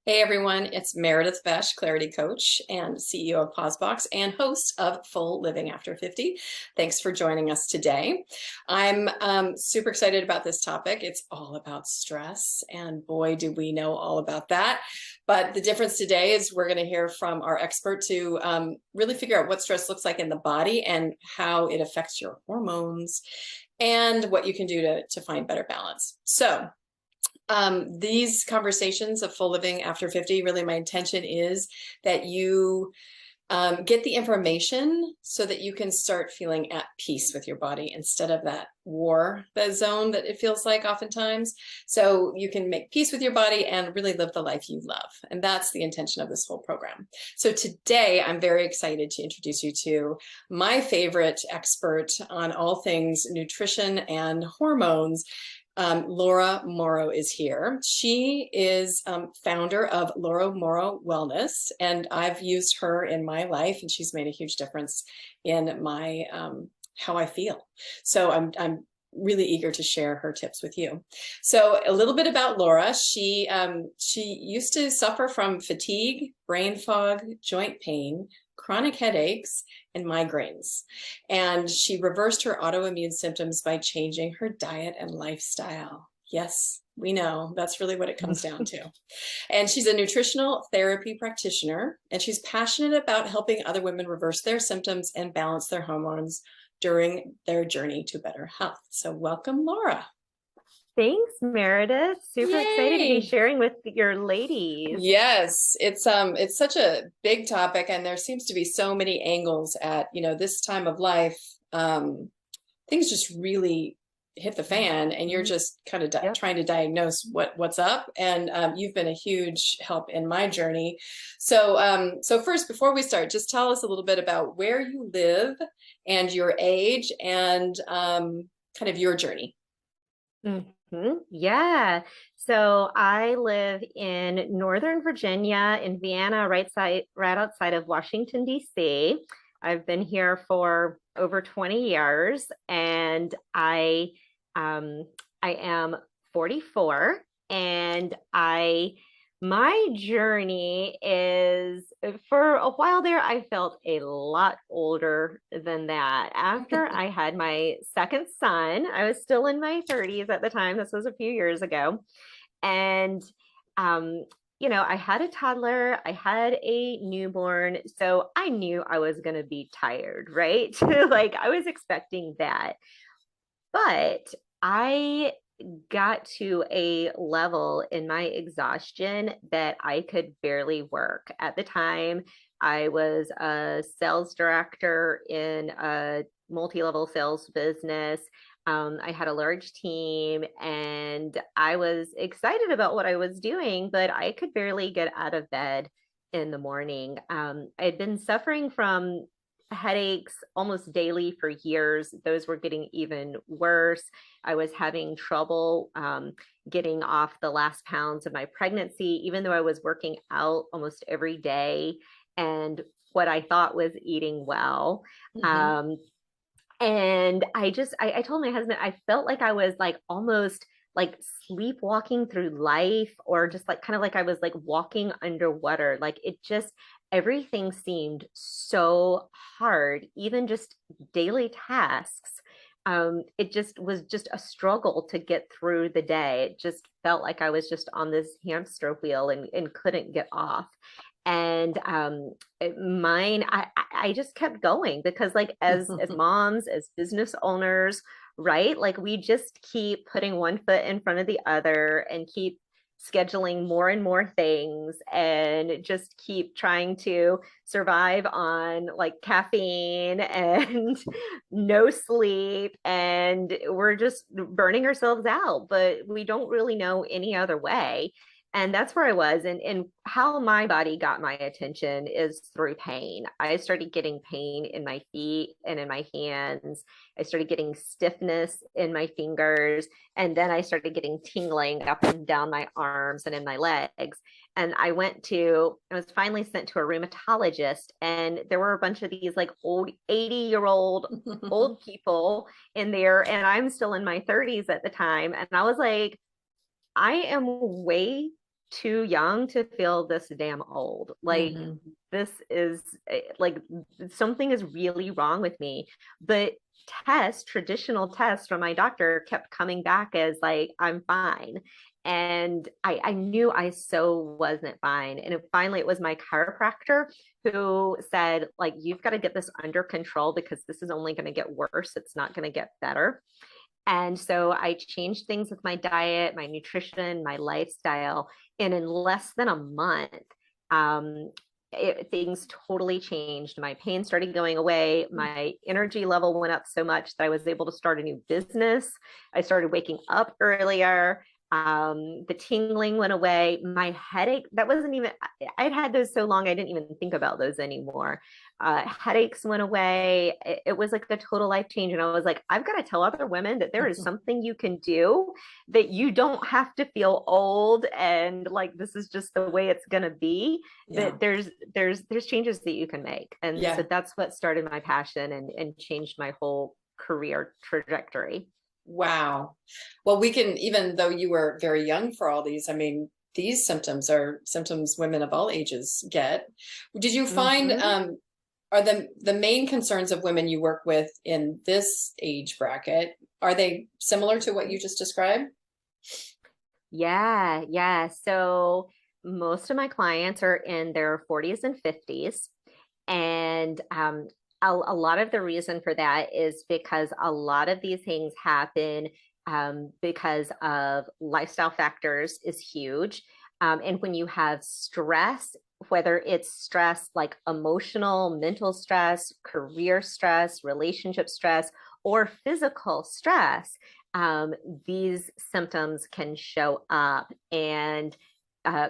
Hey everyone, it's Meredith Besh, Clarity Coach and CEO of PauseBox and host of Full Living After 50. Thanks for joining us today. I'm super excited about this topic. It's all about stress, and boy, do we know all about that. But the difference today is we're going to hear from our expert to really figure out what stress looks like in the body and how it affects your hormones and what you can do to find better balance. So these conversations of full living after 50, really my intention is that you get the information so that you can start feeling at peace with your body instead of that zone that it feels like oftentimes. So you can make peace with your body and really live the life you love. And that's the intention of this whole program. So today I'm very excited to introduce you to my favorite expert on all things nutrition and hormones. Laura Morrow is here. She is founder of Laura Morrow Wellness, and I've used her in my life, and she's made a huge difference in my how I feel. So I'm really eager to share her tips with you. So a little bit about Laura. She used to suffer from fatigue, brain fog, joint pain, chronic headaches, and migraines. And she reversed her autoimmune symptoms by changing her diet and lifestyle. Yes, we know that's really what it comes down to. And she's a nutritional therapy practitioner, and she's passionate about helping other women reverse their symptoms and balance their hormones during their journey to better health. So welcome, Laura. Thanks, Meredith. Super excited to be Yay. sharing with your ladies. Yes, it's such a big topic, and there seems to be so many angles at, this time of life. Things just really hit the fan, and you're just kind of Yep. trying to diagnose what's up. And you've been a huge help in my journey. So first, before we start, just tell us a little bit about where you live and your age and kind of your journey. Yeah. So I live in Northern Virginia in Vienna, right outside of Washington, D.C. I've been here for over 20 years, and um I am 44, and I my journey is, for a while there, I felt a lot older than that. After I had my second son, I was still in my 30s at the time. This was a few years ago. And, um, I had a toddler, I had a newborn. So I knew I was going to be tired, right? Like I was expecting that. But I got to a level in my exhaustion that I could barely work. At the time, I was a sales director in a multi-level sales business. I had a large team and I was excited about what I was doing, but I could barely get out of bed in the morning. I had been suffering from headaches almost daily for years. Those were getting even worse. I was having trouble getting off the last pounds of my pregnancy, even though I was working out almost every day and what I thought was eating well. Mhm. Um, and I told my husband, I felt like I was like almost like sleepwalking through life, or just like kind of like I was like walking underwater. Like it just, everything seemed so hard, even just daily tasks. It just was just a struggle to get through the day. It just felt like I was just on this hamster wheel and couldn't get off. And I just kept going because, like, as moms, as business owners, right, like we just keep putting one foot in front of the other and keep scheduling more and more things and just keep trying to survive on like caffeine and no sleep, and we're just burning ourselves out, but we don't really know any other way. And that's where I was. And how my body got my attention is through pain. I started getting pain in my feet and in my hands. I started getting stiffness in my fingers. And then I started getting tingling up and down my arms and in my legs. And I was finally sent to a rheumatologist. And there were a bunch of these like old 80-year-old old people in there. And I'm still in my 30s at the time. And I was like, I am way too young to feel this damn old. Like Mhm. this is like something is really wrong with me. But traditional tests from my doctor kept coming back as like, I'm fine. And I knew I so wasn't fine. And finally, it was my chiropractor who said, like, you've got to get this under control because this is only going to get worse. It's not going to get better. And so I changed things with my diet, my nutrition, my lifestyle. And in less than a month, um, things totally changed. My pain started going away. My energy level went up so much that I was able to start a new business. I started waking up earlier. The tingling went away. My headache, that wasn't even, I'd had those so long, I didn't even think about those anymore. Headaches went away. It was like a total life change. And I was like, I've got to tell other women that there is something you can do, that you don't have to feel old and like this is just the way it's going to be. Yeah. That there's changes that you can make. And Yeah. so that's what started my passion and changed my whole career trajectory. Wow. Well, we can, even though you were very young for all these, I mean, these symptoms are symptoms women of all ages get. Did you find, Mhm. are the main concerns of women you work with in this age bracket, are they similar to what you just described? Yeah, yeah. So most of my clients are in their 40s and 50s. And a lot of the reason for that is because a lot of these things happen because of lifestyle factors is huge. And when you have stress, whether it's stress like emotional, mental stress, career stress, relationship stress, or physical stress, um, these symptoms can show up and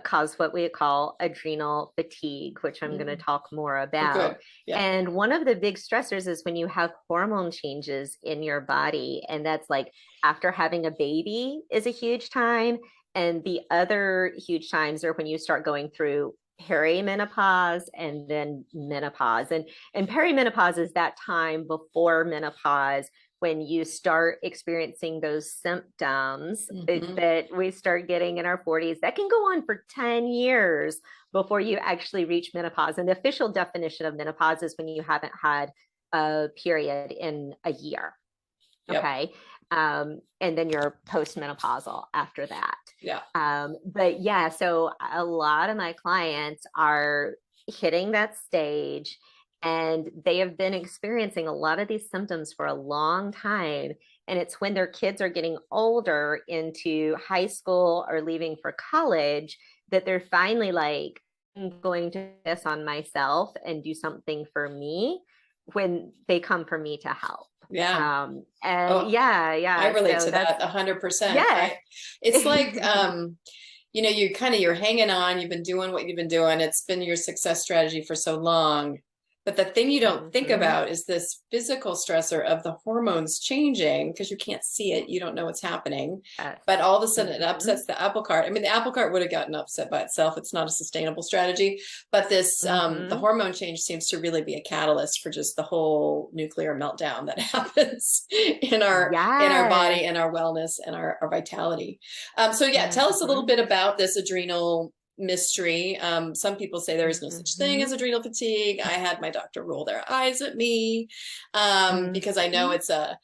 cause what we call adrenal fatigue, which I'm going to Mm. talk more Oh, about. good. Yeah. And one of the big stressors is when you have hormone changes in your body. And that's like after having a baby is a huge time. And the other huge times are when you start going through perimenopause and then menopause. And perimenopause is that time before menopause when you start experiencing those symptoms Hmm. that we start getting in our 40s, that can go on for 10 years before you actually reach menopause. And the official definition of menopause is when you haven't had a period in a year. Yep. Okay. And then you're postmenopausal after that. Yeah. But yeah, so a lot of my clients are hitting that stage and they have been experiencing a lot of these symptoms for a long time. And it's when their kids are getting older into high school or leaving for college that they're finally like, I'm going to this on myself and do something for me when they come for me to help. Yeah. And Oh, yeah, I yeah. relate So to that's, that 100%. yeah. It's like, you kind of, you're hanging on, you've been doing what you've been doing. It's been your success strategy for so long. But the thing you don't think Mhm. about is this physical stressor of the hormones changing because you can't see it. You don't know what's happening. Yes. But all of a sudden it Mhm. upsets the apple cart. I mean, the apple cart would have gotten upset by itself. It's not a sustainable strategy. But the Mhm. hormone change seems to really be a catalyst for just the whole nuclear meltdown that happens in our Yes. body and our wellness and our vitality. So yeah, tell us a little Mhm. bit about this adrenal mystery. Some people say there is no such thing as Mhm. adrenal fatigue. I had my doctor roll their eyes at me because I know Mhm.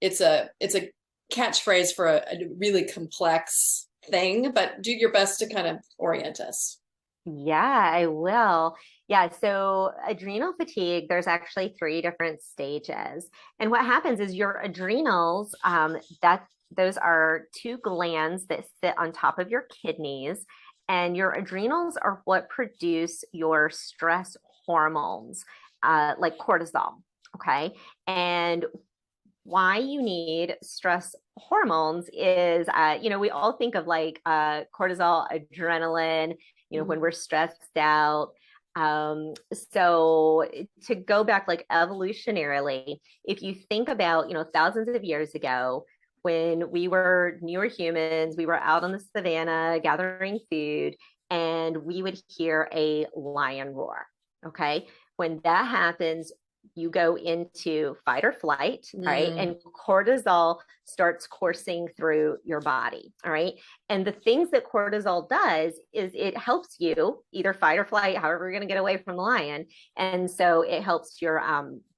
it's a catchphrase for a really complex thing. But do your best to kind of orient us. Yeah, I will. Yeah, so adrenal fatigue, there's actually three different stages. And what happens is your adrenals, that those are two glands that sit on top of your kidneys, and your adrenals are what produce your stress hormones, like cortisol. Okay. And why you need stress hormones is, we all think of like cortisol, adrenaline, when we're stressed out. So to go back like evolutionarily, if you think about, thousands of years ago, when we were newer humans, we were out on the savannah gathering food, and we would hear a lion roar. Okay. When that happens, you go into fight or flight, all right? Mm. And cortisol starts coursing through your body, all right? And the things that cortisol does is it helps you either fight or flight, however you're going to get away from the lion. And so it helps your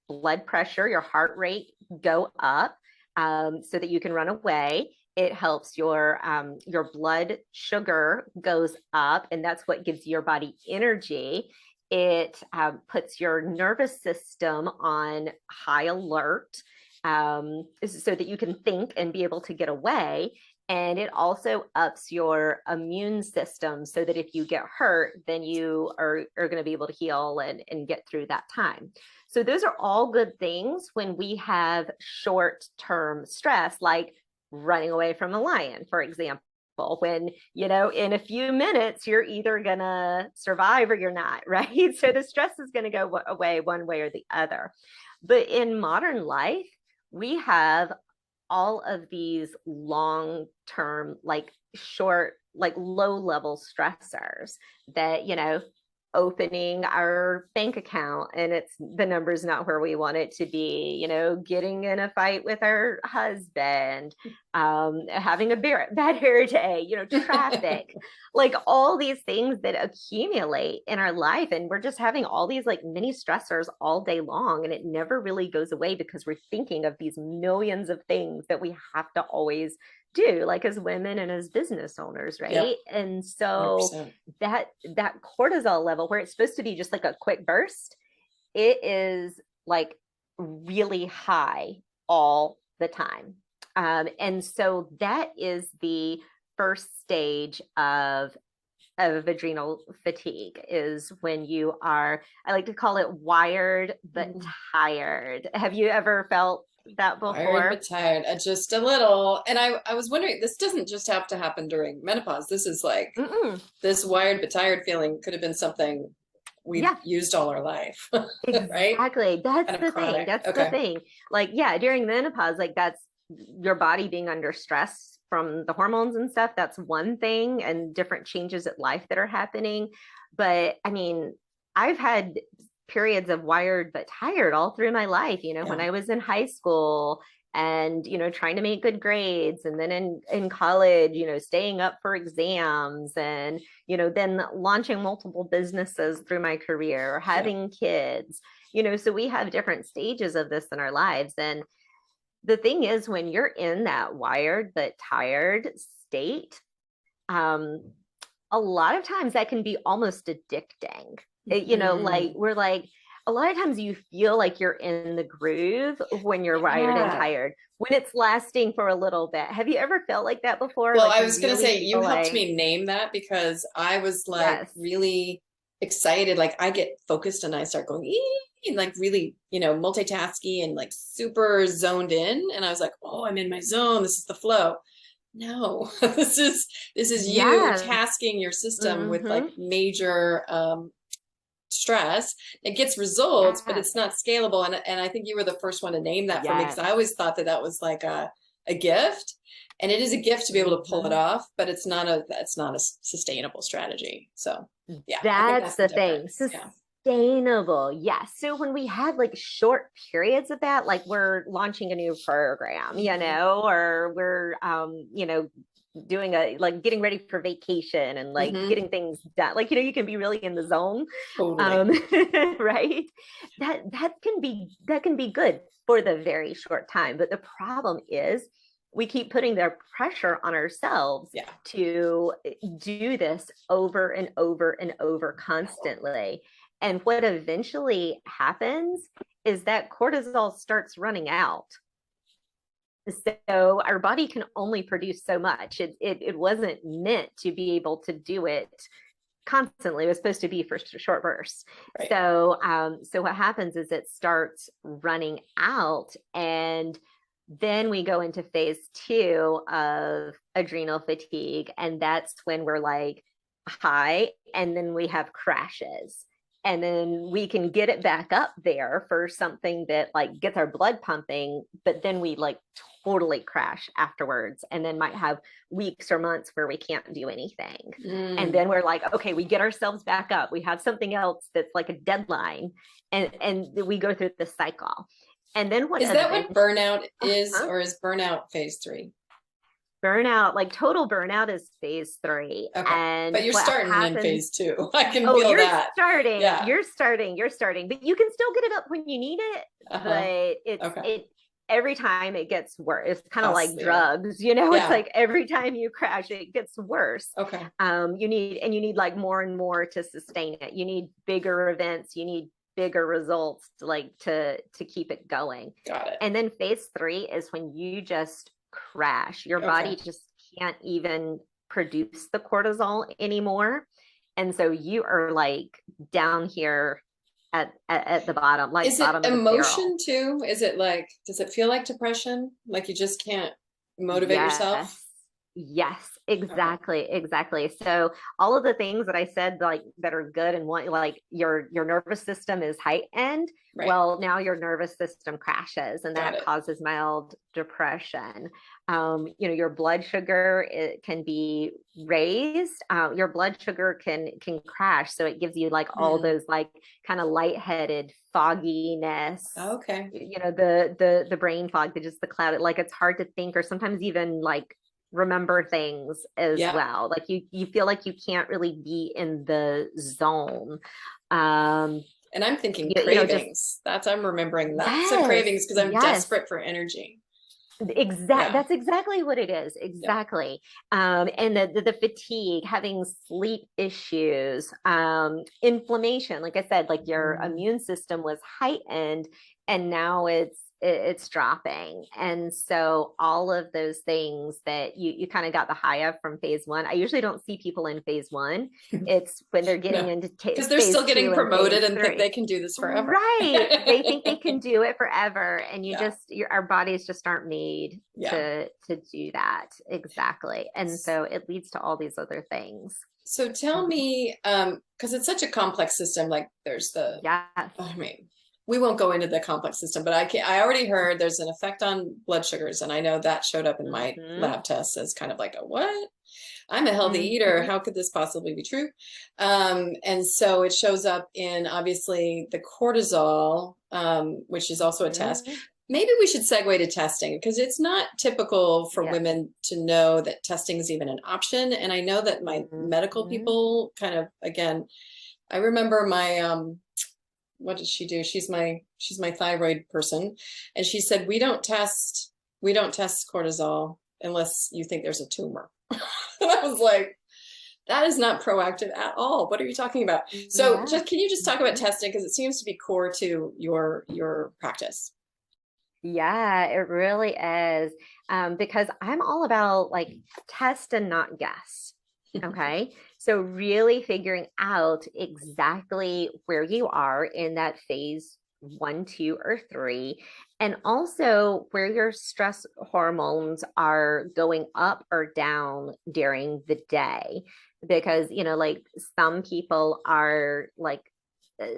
blood pressure, your heart rate go up so that you can run away. It helps your blood sugar goes up, and that's what gives your body energy. It puts your nervous system on high alert so that you can think and be able to get away. And it also ups your immune system so that if you get hurt, then you are going to be able to heal and get through that time. So those are all good things when we have short-term stress, like running away from a lion, for example. When, in a few minutes, you're either going to survive or you're not, right? So the stress is going to go away one way or the other. But in modern life, we have all of these long-term, like short, like low-level stressors that, opening our bank account and the number's not where we want it to be, getting in a fight with our husband, having a bad hair day, traffic, like all these things that accumulate in our life. And we're just having all these like mini stressors all day long. And it never really goes away because we're thinking of these millions of things that we have to always do, like as women and as business owners, right? Yep. And so 100%. that cortisol level, where it's supposed to be just like a quick burst, it is like really high all the time. And so that is the first stage of adrenal fatigue, is when you are, I like to call it wired but tired. Have you ever felt that before? Wired but tired, just a little. And I was wondering, this doesn't just have to happen during menopause. This is like this wired but tired feeling could have been something we've used all our life. Right? Exactly. That's kind of the chronic thing. That's the thing. Like, yeah, during menopause, like that's your body being under stress from the hormones and stuff. That's one thing, and different changes at life that are happening. But I mean, I've had periods of wired but tired all through my life, when I was in high school and, trying to make good grades, and then in college, staying up for exams, and, then launching multiple businesses through my career, having kids, so we have different stages of this in our lives. And the thing is, when you're in that wired but tired state, a lot of times that can be almost addicting. Like we're like, a lot of times you feel like you're in the groove when you're wired and tired, when it's lasting for a little bit. Have you ever felt like that before? Well, like I was going to say, you helped me name that, because I was like really excited. Like I get focused and I start going, and like really, multitasking and like super zoned in. And I was like, oh, I'm in my zone. This is the flow. No, this is you tasking your system with like major stress. It gets results, but it's not scalable. And I think you were the first one to name that for me, because I always thought that was like a gift, and it is a gift to be able to pull it off, but it's not a sustainable strategy. So yeah, that's the thing. Sustainable. Yeah. So when we have like short periods of that, like we're launching a new program, or we're, doing getting ready for vacation and like getting things done. Like, you can be really in the zone. Totally. Right. That can be good for the very short time. But the problem is we keep putting the pressure on ourselves to do this over and over and over constantly. And what eventually happens is that cortisol starts running out. So our body can only produce so much. It wasn't meant to be able to do it constantly. It was supposed to be for short bursts. Right. So what happens is it starts running out, and then we go into phase 2 of adrenal fatigue, and that's when we're like high, and then we have crashes. and then we can get it back up there for something that like gets our blood pumping, but then we like totally crash afterwards, and then might have weeks or months where we can't do anything. And then we're like, okay, we get ourselves back up, we have something else that's like a deadline, and we go through the cycle. And then what is that what burnout is, or is burnout phase 3? Burnout, like total burnout, is phase 3. Okay. And But you're what starting happens, in phase 2. I can oh, feel you're that. starting, Yeah. you're starting, but you can still get it up when you need it. But it every time it gets worse. It's kind of like drugs, you know, it's like every time you crash, it gets worse. Okay. You need like more and more to sustain it. You need bigger events, you need bigger results to keep it going. Got it. And then phase 3 is when you just crash. Your body just can't even produce the cortisol anymore. And so you are like down here at the bottom, like is bottom it of emotion too? Is it like, does it feel like depression? Like you just can't motivate yourself? Yes, exactly. So all of the things that I said, like that are good and want, like your nervous system is heightened. Right. Well, now your nervous system crashes, and that causes mild depression. Your blood sugar, it can be raised. Your blood sugar can crash, so it gives you like all those like kind of lightheaded, fogginess. Okay. The brain fog, just the cloud. Like it's hard to think, or sometimes even like remember things as well. Like you feel like you can't really be in the zone. And I'm thinking cravings. I'm remembering that. So cravings, because I'm desperate for energy. That's exactly what it is. Exactly. And the fatigue, having sleep issues, inflammation, like I said, like your immune system was heightened, and now it's dropping. And so all of those things that you kind of got the high of from phase 1. I usually don't see people in phase 1. It's when they're getting into because they're still getting promoted and think they can do this forever. Right. They think they can do it forever. And our bodies just aren't made to do that. Exactly. And so it leads to all these other things. So tell me, because it's such a complex system, like there's we won't go into the complex system, but I already heard there's an effect on blood sugars. And I know that showed up in my lab tests as kind of like a what? I'm a healthy eater. How could this possibly be true? And so it shows up in obviously the cortisol, which is also a test. Maybe we should segue to testing, because it's not typical for women to know that testing is even an option. And I know that my medical people kind of, again, I remember my, what did she do? She's my thyroid person. And she said, we don't test cortisol unless you think there's a tumor. And I was like, that is not proactive at all. What are you talking about? So can you just talk about testing? Because it seems to be core to your practice. Yeah, it really is. Because I'm all about like test and not guess. Okay. So really figuring out exactly where you are in that phase 1, 2, or 3, and also where your stress hormones are going up or down during the day. Because, like some people are like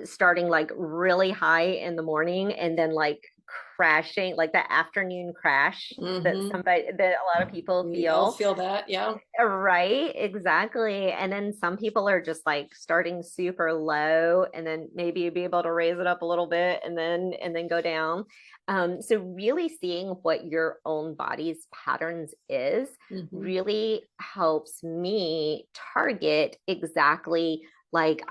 starting like really high in the morning and then like crashing, like that afternoon crash that a lot of people feel. We all feel that, right, exactly. And then some people are just like starting super low, and then maybe be able to raise it up a little bit and then go down. So really seeing what your own body's patterns is really helps me target exactly like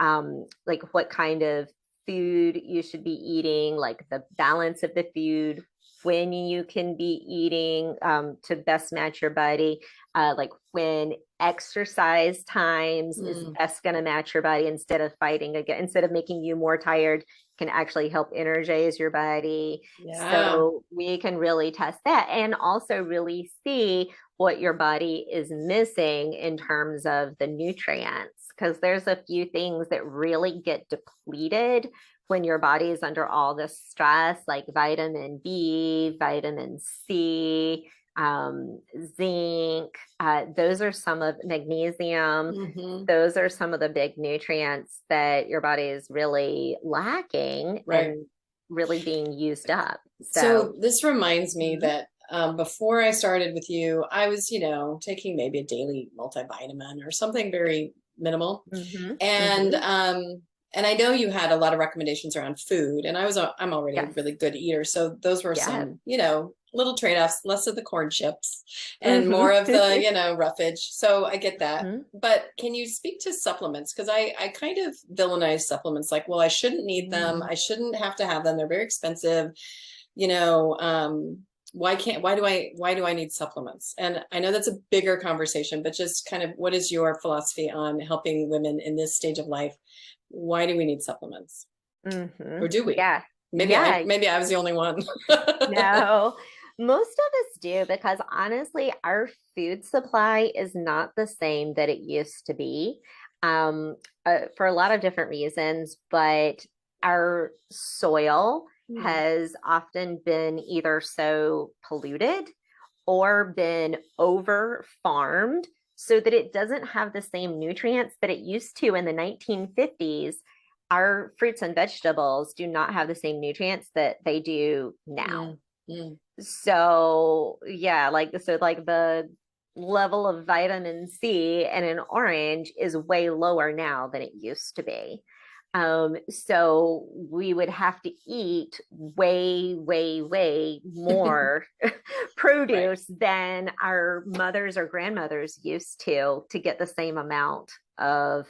what kind of food you should be eating, like the balance of the food, when you can be eating to best match your body, like when exercise times is best going to match your body, instead of fighting again, instead of making you more tired, can actually help energize your body. So we can really test that, and also really see what your body is missing in terms of the nutrients, because there's a few things that really get depleted when your body is under all this stress, like vitamin B, vitamin C, zinc. Those are some of magnesium. Hmm. Those are some of the big nutrients that your body is really lacking Right. and really being used up. So, So this reminds me mhm, that before I started with you, I was, taking maybe a daily multivitamin or something very minimal. mhm, And mhm. um, and I know you had a lot of recommendations around food, and I'm already a Yes. really good eater, so those were Yeah. some, little trade-offs, less of the corn chips and more Mhm. of the, roughage. So I get that. Mhm. But can you speak to supplements? Because I kind of villainize supplements like, well, I shouldn't need them. Mm. I shouldn't have to have them. They're very expensive. You know, why do I need supplements? And I know that's a bigger conversation, but just kind of what is your philosophy on helping women in this stage of life? Why do we need supplements? Or Mhm. do we? Yeah. Maybe I Yeah. maybe I was the only one. No, most of us do because honestly, our food supply is not the same that it used to be, um, for a lot of different reasons. But our soil Mm, has often been either so polluted or been over farmed so that it doesn't have the same nutrients that it used to in the 1950s. Our fruits and vegetables do not have the same nutrients that they do now. mm, mm. So, yeah, like the level of vitamin C in an orange is way lower now than it used to be. So we would have to eat way, way, way more Right. produce than our mothers or grandmothers used to get the same amount of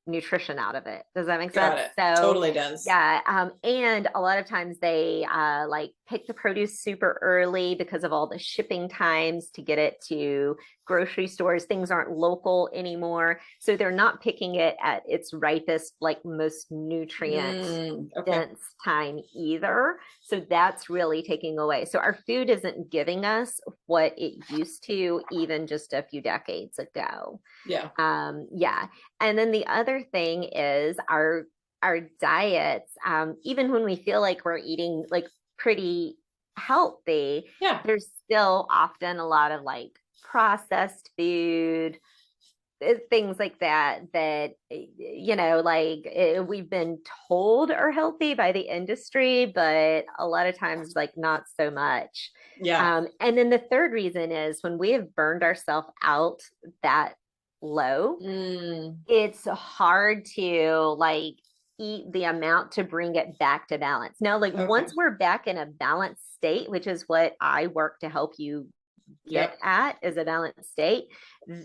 nutrition out of it. Does that make Got sense? it. So, Totally does. yeah, and a lot of times they like pick the produce super early because of all the shipping times to get it to grocery stores. Things aren't local anymore, so they're not picking it at its ripest, like most nutrient Okay. dense time either. So that's really taking away. So our food isn't giving us what it used to even just a few decades ago. Yeah. Yeah. And then the other thing is our diets, even when we feel like we're eating like pretty healthy, Yeah. there's still often a lot of like processed food, things like that, we've been told are healthy by the industry, but a lot of times, like, not so much. Yeah. And then the third reason is when we have burned ourselves out that low, Mm, it's hard to like eat the amount to bring it back to balance. Now, like okay. once we're back in a balanced state, which is what I work to help you get Yep. at, is a balanced state,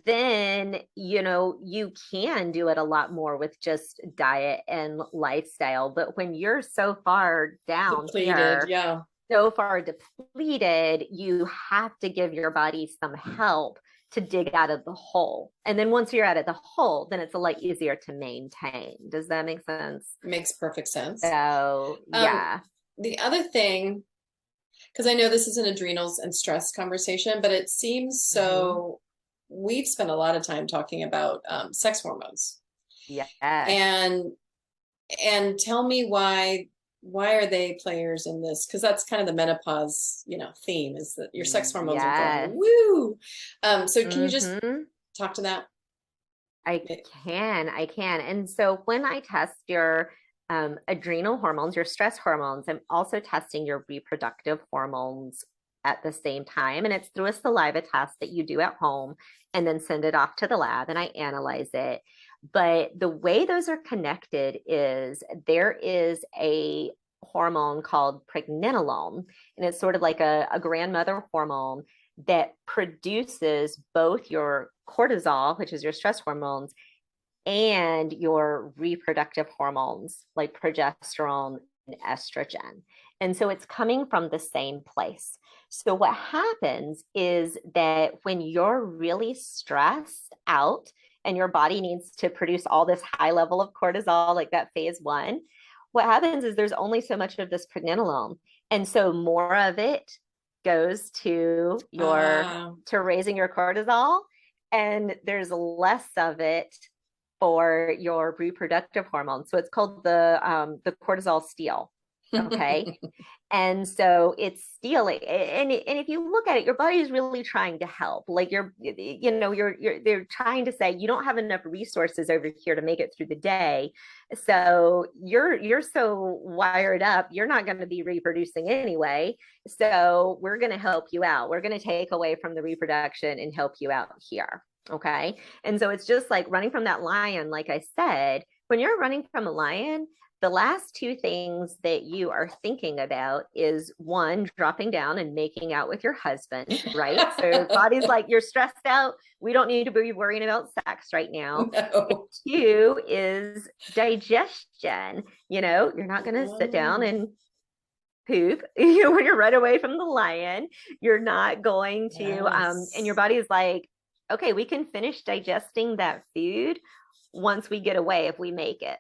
then you can do it a lot more with just diet and lifestyle. But when you're so far down Depleted. here, Yeah. so far depleted, you have to give your body some help to dig out of the hole. And then once you're out of the hole, then it's a lot easier to maintain. Does that make sense? Makes perfect sense. So, Um, yeah. the other thing, because I know this is an adrenals and stress conversation, but it seems Hmm. so we've spent a lot of time talking about sex hormones. Yes. And tell me why are they players in this? Because that's kind of the menopause, theme is that your sex hormones are going Yes. woo. So can you just Hmm. talk to that? I can. And so when I test your adrenal hormones, your stress hormones, I'm also testing your reproductive hormones at the same time. And it's through a saliva test that you do at home and then send it off to the lab and I analyze it. But the way those are connected is there is a hormone called pregnenolone, and it's sort of like a grandmother hormone that produces both your cortisol, which is your stress hormones, and your reproductive hormones like progesterone and estrogen. And so it's coming from the same place. So what happens is that when you're really stressed out and your body needs to produce all this high level of cortisol, like that phase one, what happens is there's only so much of this pregnenolone. And so more of it goes to raising your cortisol, and there's less of it for your reproductive hormones. So it's called the cortisol steal. Okay. And so it's stealing. And if you look at it, your body is really trying to help. Like they're trying to say you don't have enough resources over here to make it through the day. So you're so wired up, you're not going to be reproducing anyway. So we're going to help you out. We're going to take away from the reproduction and help you out here. Okay. And so it's just like running from that lion, like I said, when you're running from a lion, the last two things that you are thinking about is one, dropping down and making out with your husband, right? So body's like, you're stressed out. We don't need to be worrying about sex right now. No. Two is digestion. You're not going to sit down and poop when you're right away from the lion. You're not going to and your body is like, okay, we can finish digesting that food once we get away if we make it.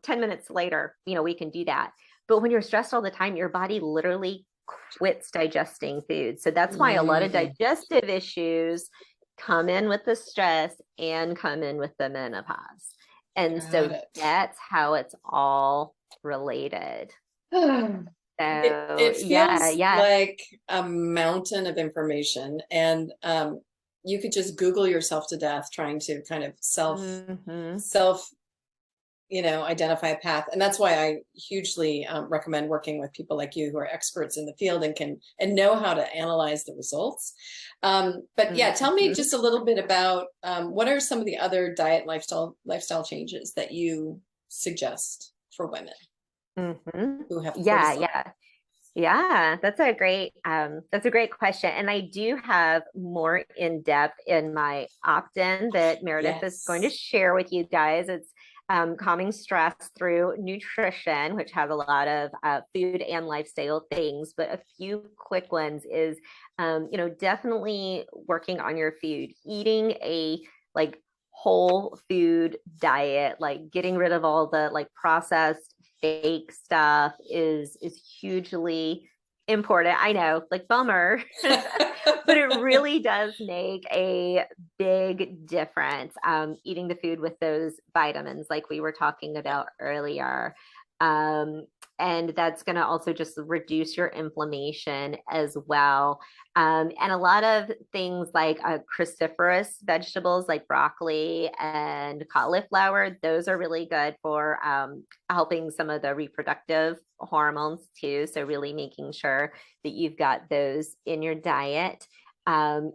10 minutes later, we can do that. But when you're stressed all the time, your body literally quits digesting food. So that's why a lot of digestive issues come in with the stress and come in with the menopause. And so that's how it's all related. It feels like a mountain of information, and you could just Google yourself to death trying to kind of self identify a path. And that's why I hugely recommend working with people like you who are experts in the field and know how to analyze the results. But yeah, tell me just a little bit about what are some of the other diet lifestyle changes that you suggest for women who have cortisol? Yeah, that's a great question. And I do have more in depth in my opt-in that Meredith is going to share with you guys. It's calming stress through nutrition, which has a lot of food and lifestyle things, but a few quick ones is, definitely working on your food, eating a whole food diet, like getting rid of all the processed fake stuff is hugely important. I know, bummer, but it really does make a big difference. Eating the food with those vitamins, like we were talking about earlier. And that's going to also just reduce your inflammation as well. And a lot of things like cruciferous vegetables like broccoli and cauliflower, those are really good for helping some of the reproductive hormones too. So really making sure that you've got those in your diet.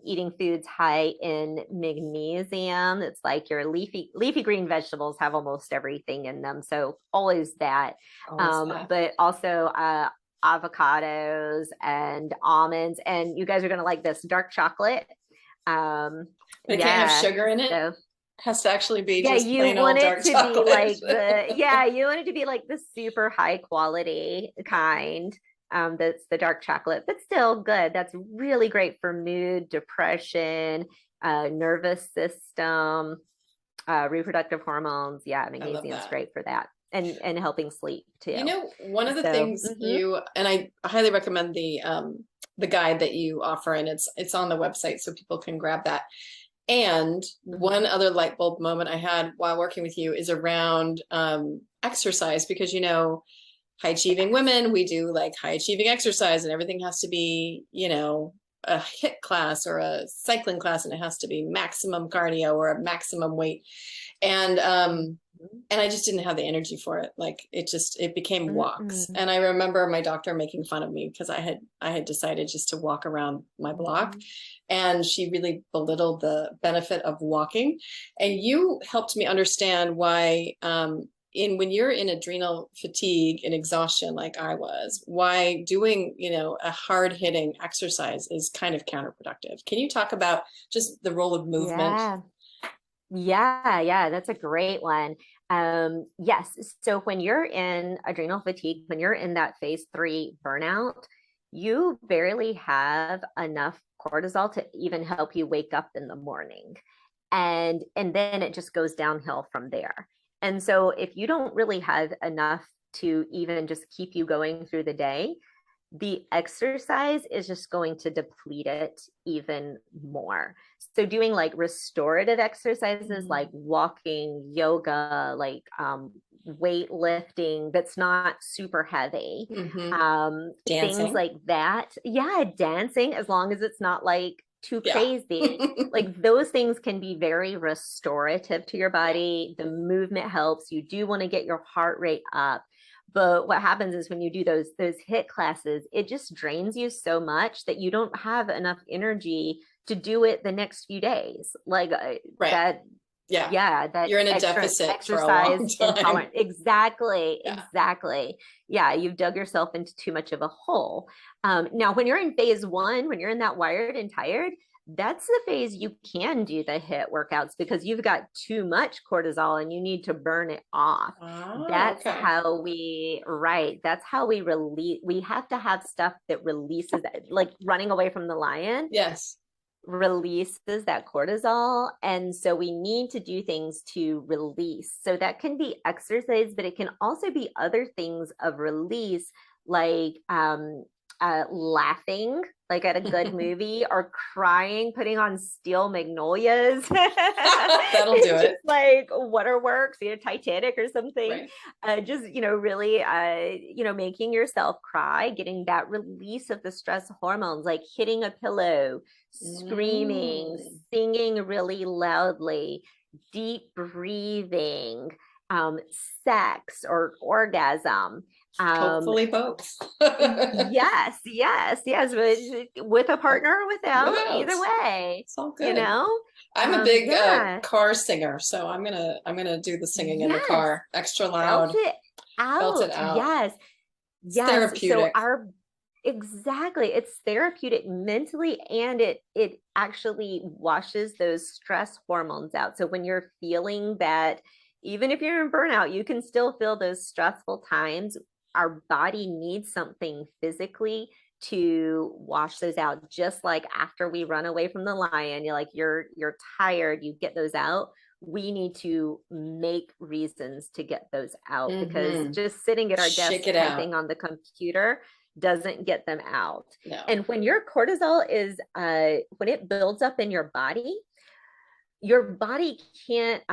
Eating foods high in magnesium. It's like your leafy green vegetables have almost everything in them. So always that. But also avocados and almonds. And you guys are going to like this dark chocolate. But it can't have sugar in it. So, has to actually be just plain old dark chocolate. You want it to be like the super high quality kind. That's the dark chocolate, but still good. That's really great for mood, depression, nervous system, reproductive hormones. Yeah, magnesium is great for that, and helping sleep too. One of the things and I highly recommend the guide that you offer, and it's on the website so people can grab that. And one other light bulb moment I had while working with you is around exercise, because high achieving women, we do high achieving exercise, and everything has to be, a HIIT class or a cycling class, and it has to be maximum cardio or a maximum weight. And I just didn't have the energy for it. It became walks. And I remember my doctor making fun of me because I had decided just to walk around my block, and she really belittled the benefit of walking. And you helped me understand why, when you're in adrenal fatigue and exhaustion like I was, why doing a hard hitting exercise is kind of counterproductive. Can you talk about just the role of movement? Yeah, that's a great one. Yes, so when you're in adrenal fatigue, when you're in that phase 3 burnout, you barely have enough cortisol to even help you wake up in the morning, and then it just goes downhill from there. And so if you don't really have enough to even just keep you going through the day, the exercise is just going to deplete it even more. So doing restorative exercises like walking, yoga, weightlifting that's not super heavy. Hmm. Things Dancing. like that. Yeah, dancing, as long as it's not like too Yeah. crazy. Like those things can be very restorative to your Yeah. body. The movement helps. You do want to get your heart rate up. But what happens is when you do those HIIT classes, it just drains you so much that you don't have enough energy to do it the next few days. Like Right. that, Yeah. yeah, that You're in a extra deficit for a exercise long time. intolerant. Exactly, Yeah. exactly. Yeah, you've dug yourself into too much of a hole. Now, when you're in phase one, when you're in that wired and tired, that's the phase you can do the HIIT workouts because you've got too much cortisol and you need to burn it off. Oh, That's okay. how we, right. That's how we release. We have to have stuff that releases that, like running away from the lion Yes. releases that cortisol. And so we need to do things to release. So that can be exercise, but it can also be other things of release, like laughing, like at a good movie, or crying, putting on Steel Magnolias. That'll do Just it. like waterworks, Titanic or something. Right. Just, really, making yourself cry, getting that release of the stress hormones, like hitting a pillow, screaming, Mm. singing really loudly, deep breathing, sex or orgasm. Um, Hopefully both. yes, yes, yes, with a partner or without, Without. either way, It's all you good. know? I'm a big Yeah, car singer, so I'm gonna do the singing in the yes, car, extra belt loud, it belt it out. out. Yes, It's yes. So therapeutic. exactly, it's therapeutic mentally, and it actually washes those stress hormones out. So when you're feeling that, even if you're in burnout, you can still feel those stressful times. Our body needs something physically to wash those out. Just like after we run away from the lion, you're tired, you get those out. We need to make reasons to get those out because Hmm. just sitting at our desk Shake it out. typing on the computer doesn't get them out. No. And when your cortisol is when it builds up in your body can't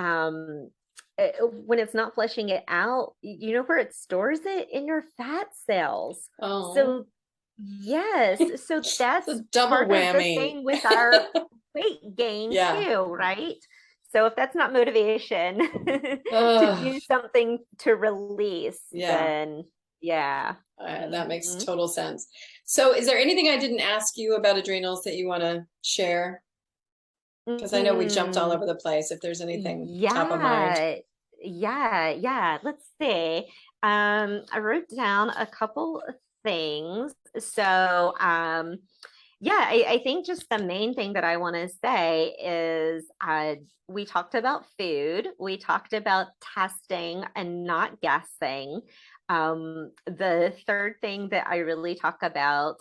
when it's not flushing it out, you know where it stores it? In your fat cells. Oh, So yes, so it's a that's double part of the whammy. thing with our weight gain Yeah. too, right? So if that's not motivation to Ugh. do something to release, Yeah. then yeah. That makes Mhm. total sense. So, is there anything I didn't ask you about adrenals that you want to share? Because I know we jumped all Mm, over the place. If there's anything top of mind. yeah, yeah. Let's see. I wrote down a couple of things. So, yeah, I think just the main thing that I want to say is we talked about food, we talked about testing and not guessing. The third thing that I really talk about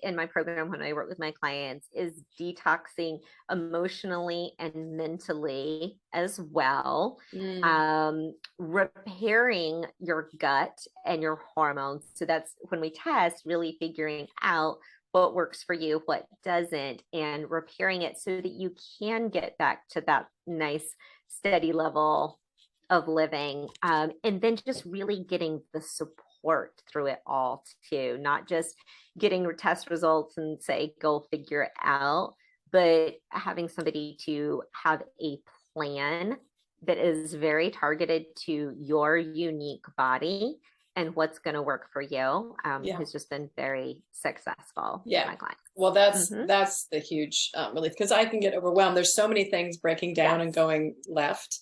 in my program when I work with my clients is detoxing emotionally and mentally as well. Mm. Repairing your gut and your hormones. So that's when we test, really figuring out what works for you, what doesn't, and repairing it so that you can get back to that nice, steady level of living. And then just really getting the support through it all, too, not just getting test results and say, go figure it out, but having somebody to have a plan that is very targeted to your unique body and what's going to work for you Yeah. has just been very successful with Yeah. my clients. Well, that's Mm-hmm. that's the huge relief because I can get overwhelmed. There's so many things breaking down and Yes. going left,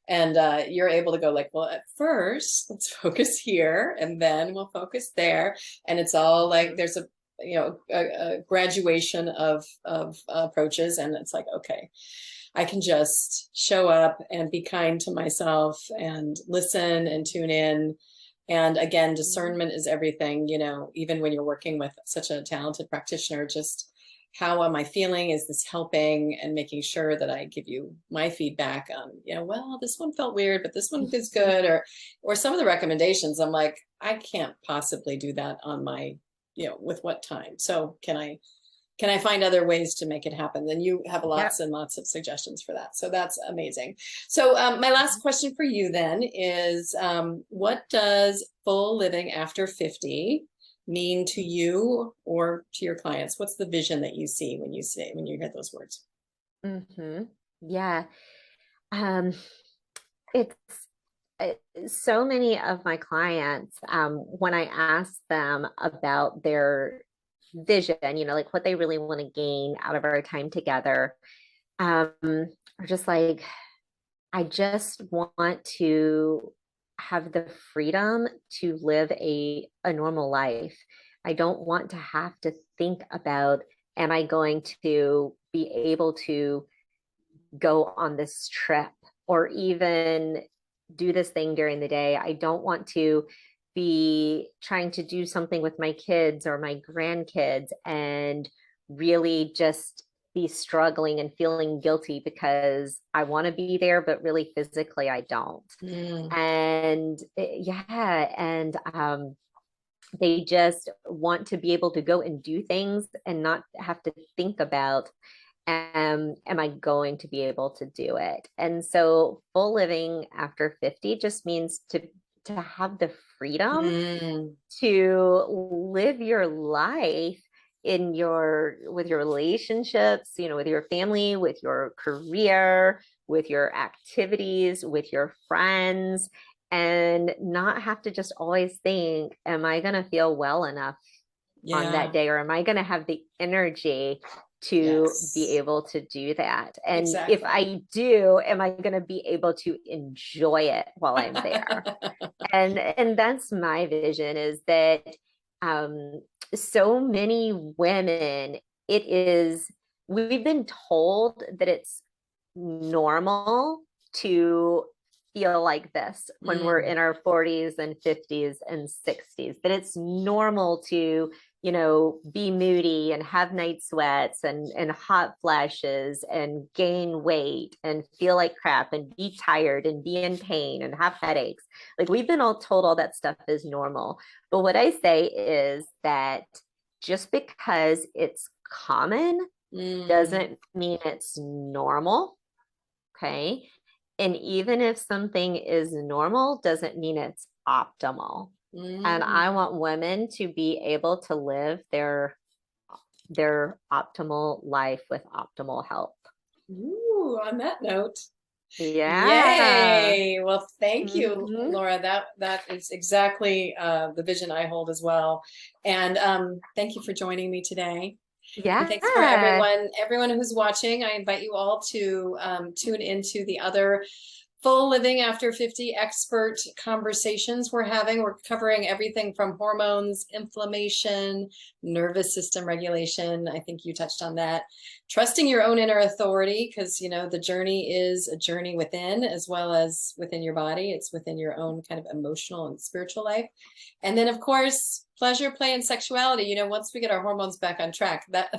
and you're able to go like, well, at first, let's focus here, and then we'll focus there, and it's all like Mm-hmm. there's a graduation of approaches, and it's like, okay, I can just show up and be kind to myself and listen and tune in. And again, Mm-hmm. discernment is everything, even when you're working with such a talented practitioner, just how am I feeling? Is this helping? And making sure that I give you my feedback on, well, this one felt weird, but this one is good. Or some of the recommendations, I'm like, I can't possibly do that on my, with what time. So can I find other ways to make it happen? Then you have Yep. lots and lots of suggestions for that. So that's amazing. So my last question for you then is, what does full living after 50 mean to you or to your clients? What's the vision that you see when you hear those words? Yeah. Um, it's so many of my clients, when I ask them about their vision, like what they really want to gain out of our time together, are just like, I just want to have the freedom to live a normal life. I don't want to have to think about, am I going to be able to go on this trip or even do this thing during the day? I don't want to be trying to do something with my kids or my grandkids and really just be struggling and feeling guilty because I want to be there, but really physically I don't. Mm, And yeah, and they just want to be able to go and do things and not have to think about, am I going to be able to do it? And so full living after 50 just means to have the freedom mm, to live your life in your with your relationships, with your family, with your career, with your activities, with your friends, and not have to just always think, am I going to feel well enough on that yeah. day, or am I going to have the energy to be Yes. able to do that? And if Exactly. I do, am I going to be able to enjoy it while I'm there? And that's my vision, is that um so many women, it is we've been told that it's normal to feel like this when we're Mm, in our 40s and 50s and 60s, that it's normal to be moody and have night sweats and hot flashes and gain weight and feel like crap and be tired and be in pain and have headaches. Like, we've been all told all that stuff is normal. But what I say is that just because it's common mm, doesn't mean it's normal. Okay. And even if something is normal, doesn't mean it's optimal. And I mm. want women to be able to live their optimal life with optimal health. Ooh, on that note. Yeah. Yay. Well, thank you, Hmm. Laura. That is exactly the vision I hold as well. And thank you for joining me today. And thanks for Yeah. everyone who's watching. I invite you all to tune into the other full living after 50 expert conversations we're having. We're covering everything from hormones, inflammation, nervous system regulation. I think you touched on that. Trusting your own inner authority, because the journey is a journey within as well as within your body. It's within your own kind of emotional and spiritual life. And then, of course, pleasure, play, and sexuality. Once we get our hormones back on track, that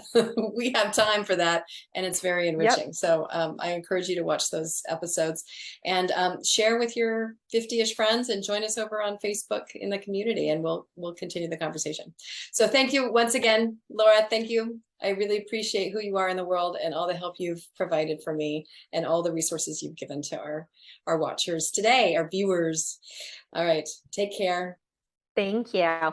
we have time for that, and it's very Yep. enriching. So I encourage you to watch those episodes and share with your 50-ish friends, and join us over on Facebook in the community, and we'll continue the conversation. So thank you once again, Laura. Thank you. I really appreciate who you are in the world and all the help you've provided for me and all the resources you've given to our watchers today, our viewers. All right. Take care. Thank you.